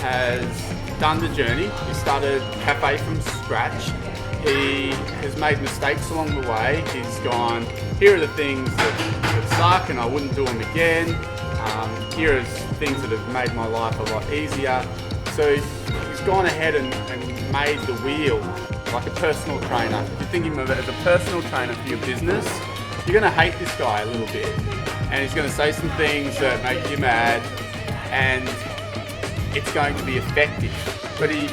has done the journey. He started a cafe from scratch. He has made mistakes along the way. He's gone, here are the things that suck and I wouldn't do them again. Here are things that have made my life a lot easier. So he's gone ahead and made the wheel like a personal trainer. If you're thinking of it as a personal trainer for your business, you're going to hate this guy a little bit. And he's going to say some things that make you mad, and it's going to be effective. But he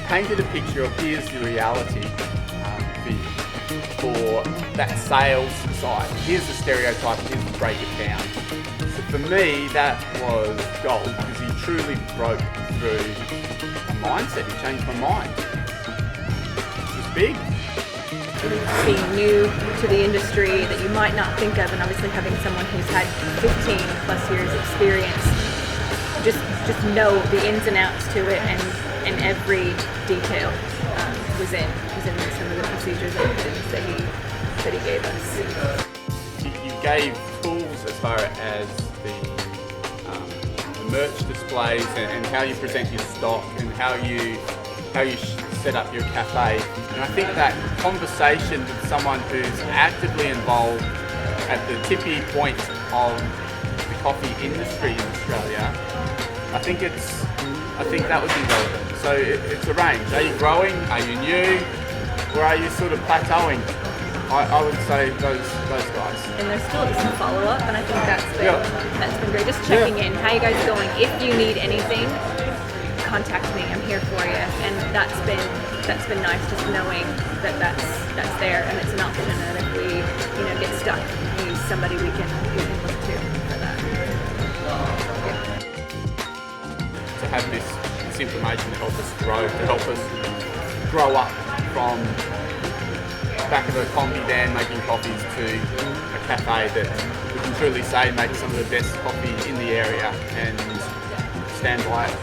painted a picture of here's the reality for that sales side. Here's the stereotype, here's the break it down. So for me, that was gold, because he truly broke through a mindset. He changed my mind. It was big. Being new to the industry that you might not think of, and obviously having someone who's had 15 plus years experience, just know the ins and outs to it, and every detail was in some of the procedures and things that he gave us. You gave tools as far as the merch displays and how you present your stock and how you set up your cafe. And I think that conversation with someone who's actively involved at the tippy point of the coffee industry in Australia, I think that would be relevant. So it's a range. Are you growing? Are you new? Or are you sort of plateauing? I would say those guys. And there's still some follow-up, and I think that's been great. Just checking in. How you guys going? If you need anything, contact me. I'm here for you. And that's been nice, just knowing that's there and it's an option. And if we get stuck, he's somebody we can look to for that. To have this information to help us grow, to help us grow up from back of a combi van making coffees to a cafe that we can truly say makes some of the best coffee in the area and stand by it.